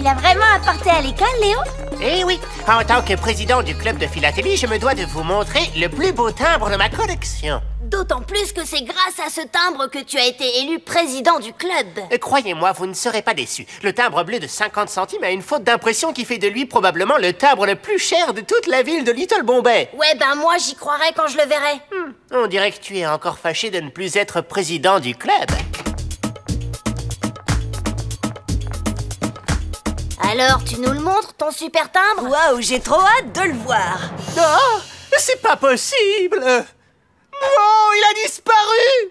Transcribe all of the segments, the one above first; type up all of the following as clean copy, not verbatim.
Il a vraiment apporté à l'école, Léo? Eh oui, en tant que président du club de philatélie, je me dois de vous montrer le plus beau timbre de ma collection. D'autant plus que c'est grâce à ce timbre que tu as été élu président du club. Croyez-moi, vous ne serez pas déçus. Le timbre bleu de 50 centimes a une faute d'impression qui fait de lui probablement le timbre le plus cher de toute la ville de Little Bombay. Ouais, ben moi j'y croirais quand je le verrai. On dirait que tu es encore fâché de ne plus être président du club. Alors, tu nous le montres, ton super timbre? Waouh, j'ai trop hâte de le voir. Non, c'est pas possible. Non, il a disparu.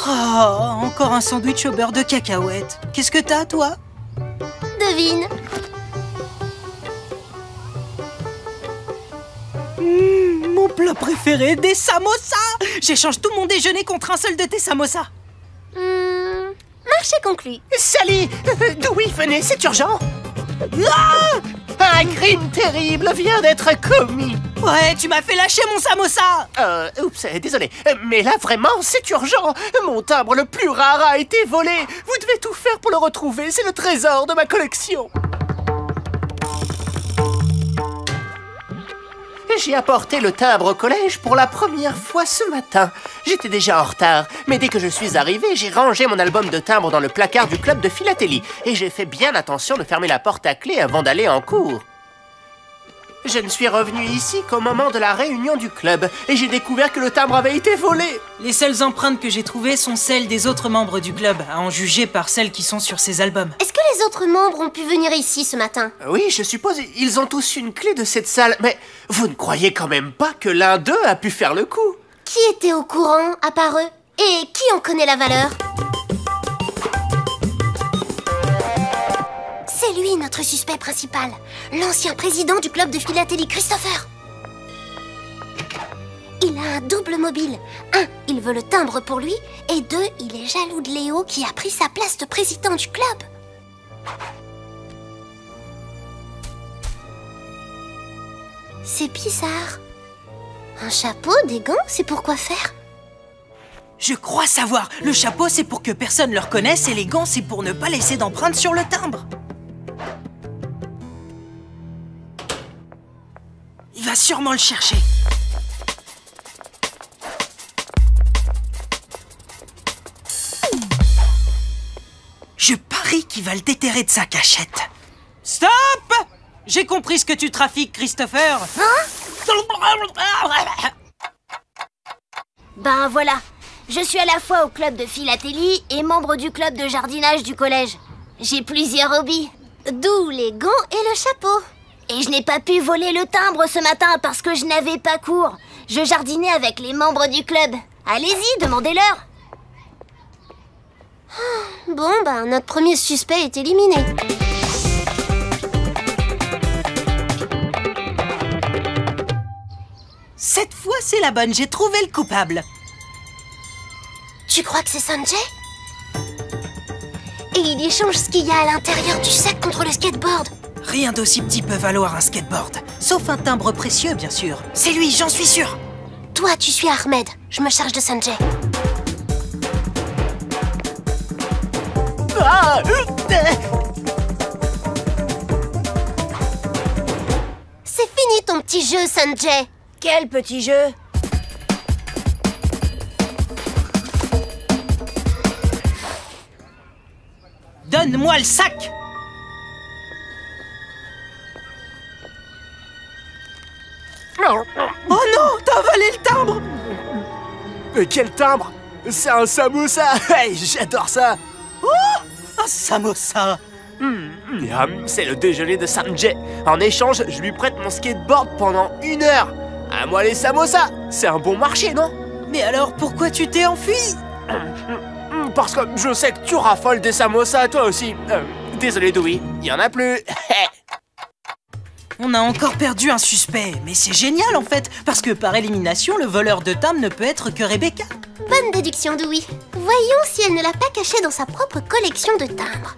Oh, encore un sandwich au beurre de cacahuète. Qu'est-ce que t'as, toi? Devine. Mon plat préféré, des samosas. J'échange tout mon déjeuner contre un seul de tes samosas. Marché conclu. Sally, Dewey, venez, c'est urgent. Un crime terrible vient d'être commis. Ouais, tu m'as fait lâcher mon samosa. Oups, désolé. Mais là, vraiment, c'est urgent. Mon timbre le plus rare a été volé. Vous devez tout faire pour le retrouver. C'est le trésor de ma collection. J'ai apporté le timbre au collège pour la première fois ce matin. J'étais déjà en retard, mais dès que je suis arrivé, j'ai rangé mon album de timbres dans le placard du club de philatélie. Et j'ai fait bien attention de fermer la porte à clé avant d'aller en cours. Je ne suis revenu ici qu'au moment de la réunion du club, et j'ai découvert que le timbre avait été volé. Les seules empreintes que j'ai trouvées sont celles des autres membres du club, à en juger par celles qui sont sur ces albums. Est-ce que les autres membres ont pu venir ici ce matin? Oui, je suppose, ils ont tous une clé de cette salle, mais vous ne croyez quand même pas que l'un d'eux a pu faire le coup? Qui était au courant, à part eux? Et qui en connaît la valeur? C'est lui, notre suspect principal. L'ancien président du club de philatélie, Christopher. Il a un double mobile. 1, il veut le timbre pour lui. Et 2, il est jaloux de Léo qui a pris sa place de président du club. C'est bizarre. Un chapeau, des gants, c'est pour quoi faire? Je crois savoir. Le chapeau, c'est pour que personne le reconnaisse et les gants, c'est pour ne pas laisser d'empreinte sur le timbre. Il va sûrement le chercher. Je parie qu'il va le déterrer de sa cachette. Stop! J'ai compris ce que tu trafiques, Christopher. Ben voilà. Je suis à la fois au club de philatélie et membre du club de jardinage du collège. J'ai plusieurs hobbies, d'où les gants et le chapeau. Et je n'ai pas pu voler le timbre ce matin parce que je n'avais pas cours. Je jardinais avec les membres du club. Allez-y, demandez-leur. Bon, ben, notre premier suspect est éliminé. Cette fois, c'est la bonne. J'ai trouvé le coupable. Tu crois que c'est Sanjay? Et il échange ce qu'il y a à l'intérieur du sac contre le skateboard. Rien d'aussi petit peut valoir un skateboard. Sauf un timbre précieux, bien sûr. C'est lui, j'en suis sûr. Toi, tu suis Ahmed. Je me charge de Sanjay. C'est fini ton petit jeu, Sanjay. Quel petit jeu? Donne-moi le sac. Oh non, t'as avalé le timbre. Quel timbre? C'est un samosa. Hey, j'adore ça. Oh, un samosa. C'est le déjeuner de Sanjay. En échange, je lui prête mon skateboard pendant 1 heure. À moi les samosas. C'est un bon marché, non? Mais alors, pourquoi tu t'es enfui? Parce que je sais que tu raffoles des samosas, toi aussi. Désolé, Dewey, il y en a plus. On a encore perdu un suspect, mais c'est génial en fait, parce que par élimination, le voleur de timbres ne peut être que Rebecca. Bonne déduction, Dewey. Voyons si elle ne l'a pas caché dans sa propre collection de timbres.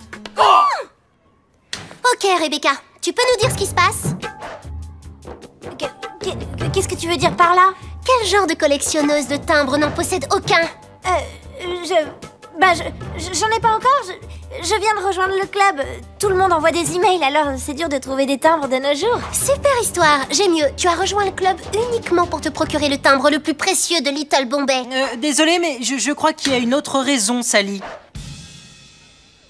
Ok, Rebecca, tu peux nous dire ce qui se passe? Qu'est-ce que tu veux dire par là? Quel genre de collectionneuse de timbres n'en possède aucun? J'en ai pas encore. Je viens de rejoindre le club. Tout le monde envoie des emails, alors c'est dur de trouver des timbres de nos jours. Super histoire. J'ai mieux. Tu as rejoint le club uniquement pour te procurer le timbre le plus précieux de Little Bombay. Désolé, mais je crois qu'il y a une autre raison, Sally.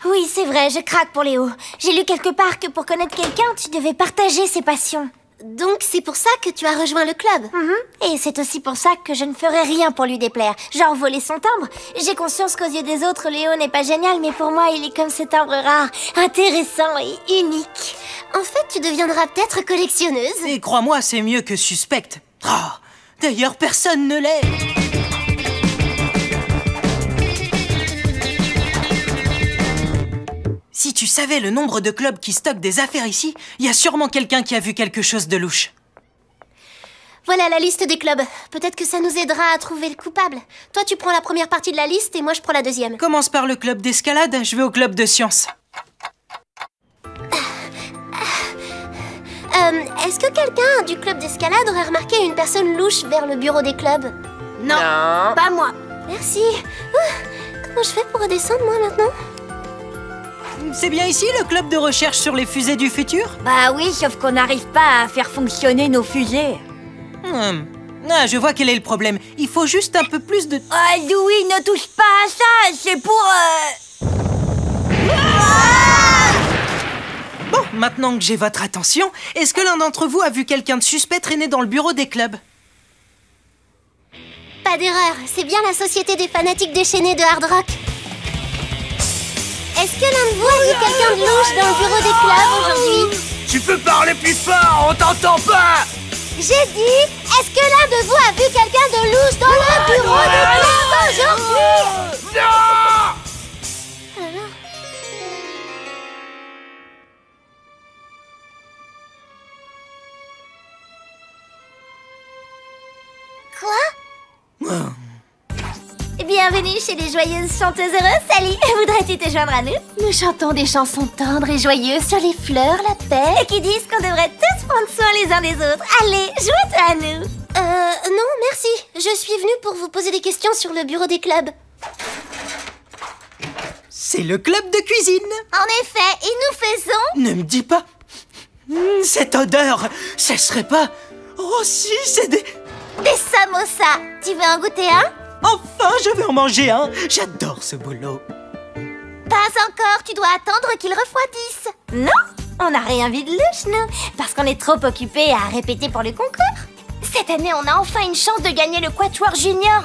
Oui, c'est vrai, je craque pour Léo. J'ai lu quelque part que pour connaître quelqu'un, tu devais partager ses passions. Donc c'est pour ça que tu as rejoint le club. Et c'est aussi pour ça que je ne ferai rien pour lui déplaire. Genre voler son timbre. J'ai conscience qu'aux yeux des autres, Léo n'est pas génial, mais pour moi, il est comme ce timbre rare, intéressant et unique. En fait, tu deviendras peut-être collectionneuse. Et crois-moi, c'est mieux que suspecte. Oh, d'ailleurs, personne ne l'est. Si tu savais le nombre de clubs qui stockent des affaires ici, il y a sûrement quelqu'un qui a vu quelque chose de louche. Voilà la liste des clubs. Peut-être que ça nous aidera à trouver le coupable. Toi, tu prends la première partie de la liste et moi, je prends la deuxième. Commence par le club d'escalade, je vais au club de sciences. Est-ce que quelqu'un du club d'escalade aurait remarqué une personne louche vers le bureau des clubs? Non. Pas moi. Merci. Comment je fais pour redescendre, moi, maintenant? C'est bien ici, le club de recherche sur les fusées du futur? Bah oui, sauf qu'on n'arrive pas à faire fonctionner nos fusées. Ah, je vois quel est le problème. Il faut juste un peu plus de... Oh, Louis, ne touche pas à ça, c'est pour... Bon, maintenant que j'ai votre attention, est-ce que l'un d'entre vous a vu quelqu'un de suspect traîner dans le bureau des clubs? Pas d'erreur, c'est bien la société des fanatiques déchaînés de Hard Rock. Est-ce que l'un de vous a vu quelqu'un de louche dans le bureau des clubs aujourd'hui? Tu peux parler plus fort, on t'entend pas! J'ai dit, est-ce que l'un de vous a vu quelqu'un de louche dans le bureau des clubs aujourd'hui? Non! Quoi? Bienvenue chez les joyeuses chanteuses heureuses, Sally. Voudrais-tu te joindre à nous? Nous chantons des chansons tendres et joyeuses sur les fleurs, la paix, et qui disent qu'on devrait tous prendre soin les uns des autres. Allez, joins-toi à nous. Non, merci. Je suis venue pour vous poser des questions sur le bureau des clubs. C'est le club de cuisine. En effet, et nous faisons... Ne me dis pas... Cette odeur, ça serait pas... Oh si, c'est des... Des samosas. Tu veux en goûter un? Enfin, je vais en manger un. J'adore ce boulot. Pas encore, tu dois attendre qu'il refroidisse. Non, on n'a rien vu de louche, nous, parce qu'on est trop occupés à répéter pour le concours. Cette année, on a enfin une chance de gagner le Quatuor Junior.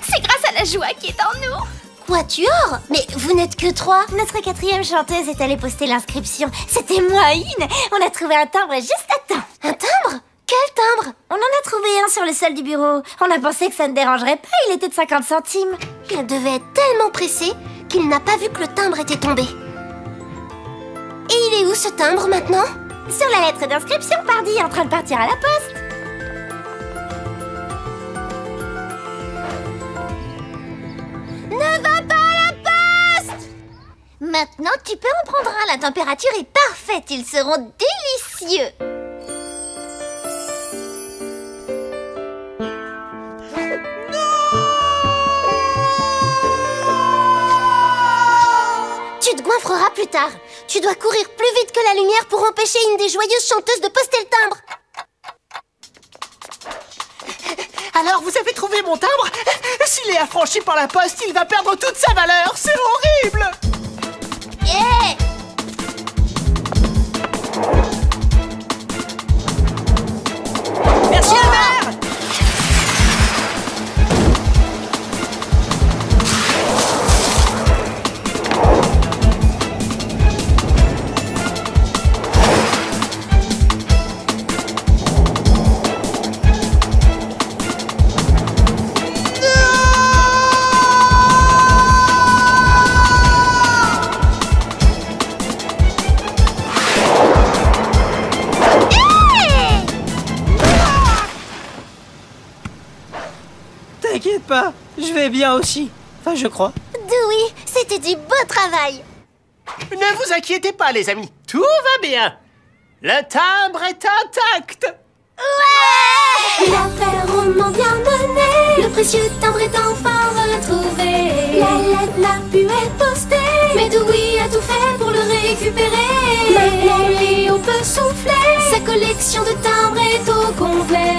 C'est grâce à la joie qui est en nous. Quatuor? Mais vous n'êtes que 3. Notre 4e chanteuse est allée poster l'inscription. C'était moi, In. On a trouvé un timbre juste à temps. Un timbre? Quel timbre? On en a trouvé un sur le sol du bureau. On a pensé que ça ne dérangerait pas, il était de 50 centimes. Il devait être tellement pressé qu'il n'a pas vu que le timbre était tombé. Et il est où ce timbre maintenant? Sur la lettre d'inscription, pardi, en train de partir à la poste. Ne va pas à la poste! Maintenant, tu peux en prendre un, la température est parfaite, ils seront délicieux. Tu te goinfreras plus tard. Tu dois courir plus vite que la lumière pour empêcher une des joyeuses chanteuses de poster le timbre. Alors, vous avez trouvé mon timbre? S'il est affranchi par la poste, il va perdre toute sa valeur. C'est horrible! Yeah! Merci, Albert! T'inquiète pas, je vais bien aussi. Enfin, je crois. Dewey, c'était du beau travail. Ne vous inquiétez pas, les amis. Tout va bien. Le timbre est intact. L'affaire rondement bien menée, le précieux timbre est enfin retrouvé. La lettre n'a pu être postée, mais Dewey a tout fait pour le récupérer. Maintenant Léo peut souffler, sa collection de timbres est au complet.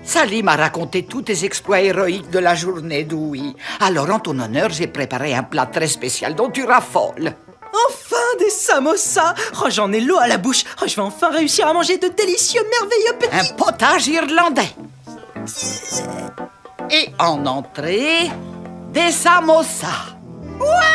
Sally m'a raconté tous tes exploits héroïques de la journée, Dewey. Alors, en ton honneur, j'ai préparé un plat très spécial dont tu raffoles. Enfin, des samosas! Oh, j'en ai l'eau à la bouche. Oh, je vais enfin réussir à manger de délicieux, merveilleux petits... Un potage irlandais. Et en entrée, des samosas. Ouais!